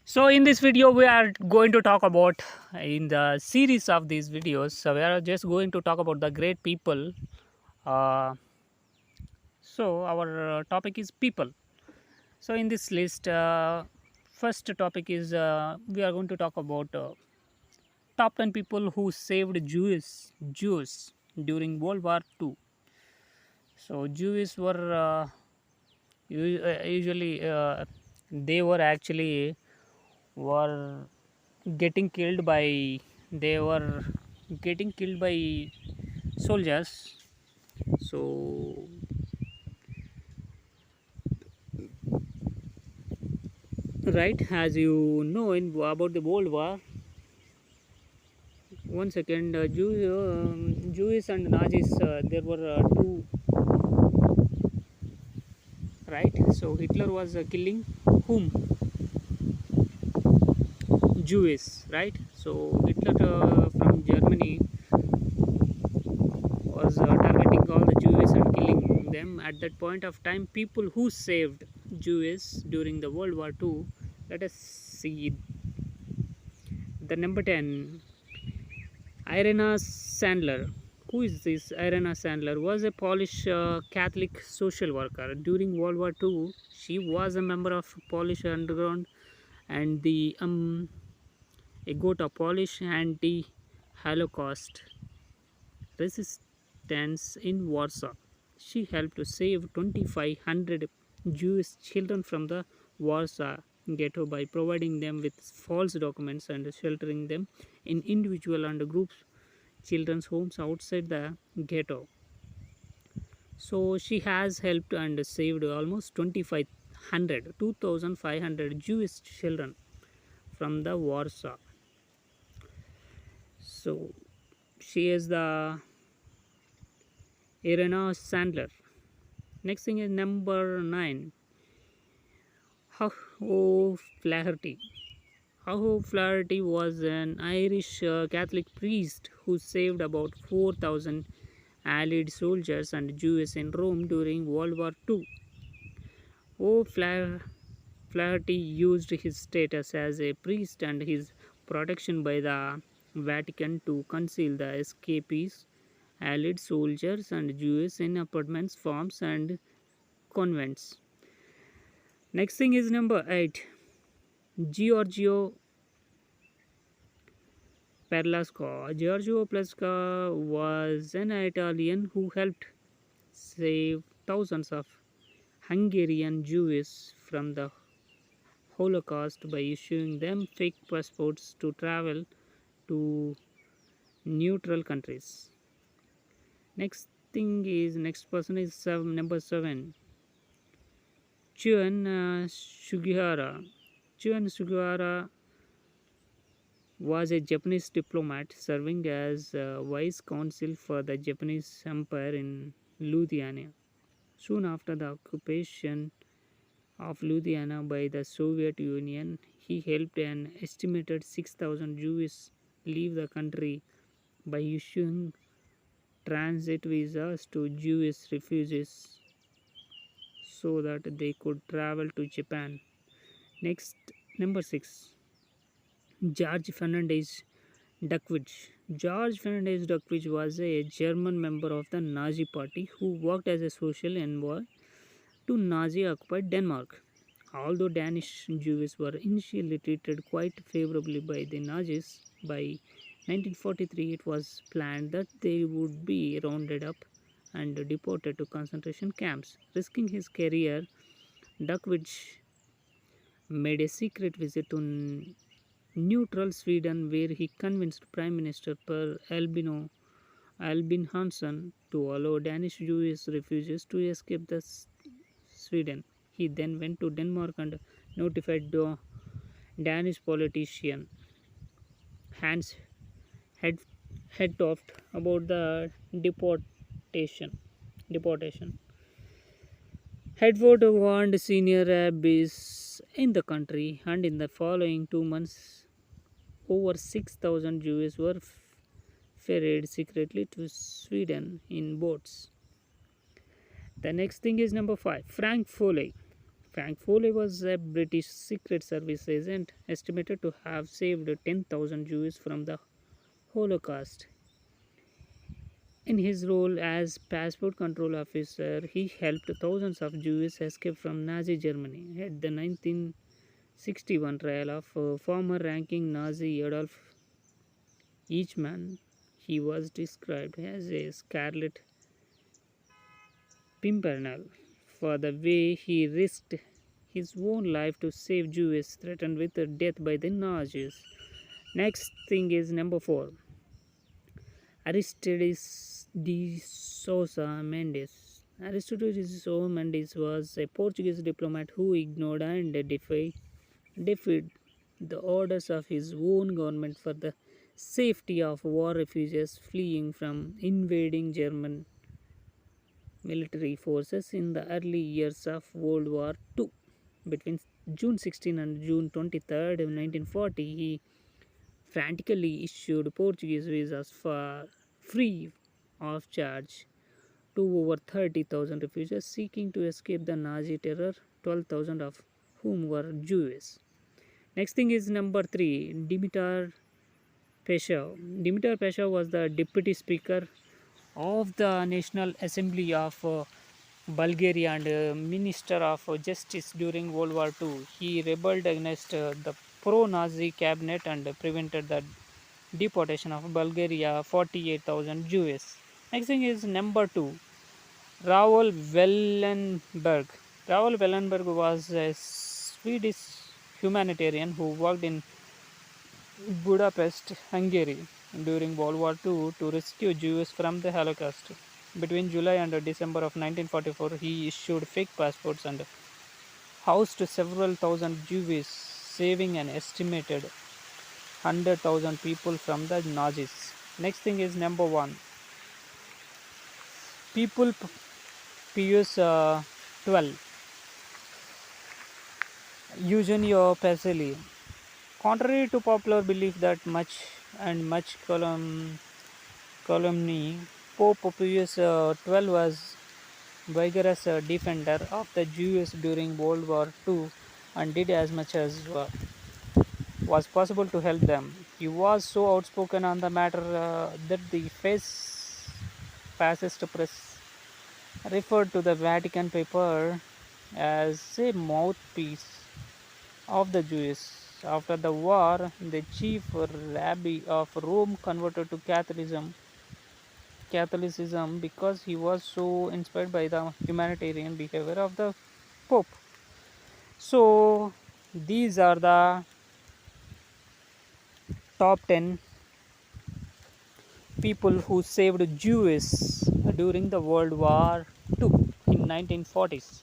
So in this video we are going to talk about, in the series of these videos, so we are just going to talk about the great people. uh, so our topic is people. So in this list, first topic is, we are going to talk about top 10 people who saved Jews during World War II. So Jews were usually, they were actually were getting killed by they were getting killed by soldiers. So right, as you know, in about the World War, one second, Jews and Nazis, there were two, right? So Hitler was killing whom? Jews, right? So Hitler, from Germany, was targeting all the Jews and killing them. At that point of time, people who saved Jews during the World War II. Let us see the number 10, Irena Sandler. Who is this? Irena Sandler was a Polish Catholic social worker. During World War II, she was a member of Polish underground and the Agota, Polish anti-Holocaust resistance in Warsaw. She helped to save 2,500 Jewish children from the Warsaw ghetto by providing them with false documents and sheltering them in individual and group children's homes outside the ghetto. So she has helped and saved almost 2,500 Jewish children from the Warsaw. So she is the Irena Sandler. Next thing is number 9, How Flaherty. How Flaherty was an Irish Catholic priest who saved about 4,000 Allied soldiers and Jews in Rome during World War II. O. Flaherty used his status as a priest and his protection by the Vatican to conceal the escapees, Allied soldiers and Jews in apartments, farms, and convents. Next thing is number 8, Giorgio Georgio Pluska was an Italian who helped save thousands of Hungarian Jews from the Holocaust by issuing them fake passports to travel to neutral countries. Next person is number 7, Chuan Sugihara. Chuan Sugihara was a Japanese diplomat serving as vice consul for the Japanese Empire in Lithuania. Soon after the occupation of Lithuania by the Soviet Union, he helped an estimated 6,000 Jews leave the country by issuing transit visas to Jewish refugees so that they could travel to Japan. Next, number 6, George Fernandez Duckwitz. George Fernandez Duckwitz was a German member of the Nazi Party who worked as a social envoy to Nazi-occupied Denmark. Although Danish Jews were initially treated quite favorably by the Nazis, by 1943 it was planned that they would be rounded up and deported to concentration camps. Risking his career, Duckwitz made a secret visit to neutral Sweden, where he convinced Prime Minister Per Albin Hansson to allow Danish Jewish refugees to escape the Sweden. He then went to Denmark and notified the Danish politician Hans Hed Hedtoft about the deportation. Hedford warned senior rabbis in the country, and in the following 2 months, over 6,000 Jews were ferried secretly to Sweden in boats. The next thing is number 5, Frank Foley. Frank Foley was a British Secret Service agent estimated to have saved 10,000 Jews from the Holocaust. In his role as passport control officer, he helped thousands of Jews escape from Nazi Germany. At the 1961 trial of former ranking Nazi Adolf Eichmann, he was described as a scarlet pimpernel for the way he risked his own life to save Jews threatened with death by the Nazis. Next thing is number 4. Aristides de Sousa Mendes. Aristides de Sousa Mendes was a Portuguese diplomat who ignored and defied the orders of his own government for the safety of war refugees fleeing from invading German military forces in the early years of World War II. Between June 16 and June 23, 1940, he frantically issued Portuguese visas for free of charge to over 30,000 refugees seeking to escape the Nazi terror, 12,000 of whom were Jews. Next thing is number 3, Dimitar Peshev. Dimitar Peshev was the deputy speaker of the National Assembly of Bulgaria and Minister of Justice during World War II. He rebelled against the pro-Nazi cabinet and prevented the deportation of Bulgaria 48,000 Jews. Next thing is number 2, Raoul Wallenberg. Raoul Wallenberg was a Swedish humanitarian who worked in Budapest, Hungary during World War II to rescue Jews from the Holocaust. Between July and December of 1944, he issued fake passports and housed several thousand Jews, saving an estimated 100,000 people from the Nazis. Next thing is number 1. People Pius 12. Eugenio Pacelli. Contrary to popular belief that much calumny, Pope Pius XII was vigorous defender of the Jews during World War II and did as much as was possible to help them. He was so outspoken on the matter that the fascist press referred to the Vatican paper as a mouthpiece of the Jews. After the war, the chief rabbi of Rome converted to Catholicism because he was so inspired by the humanitarian behavior of the Pope. So, these are the top 10 people who saved Jews during the World War II in 1940s.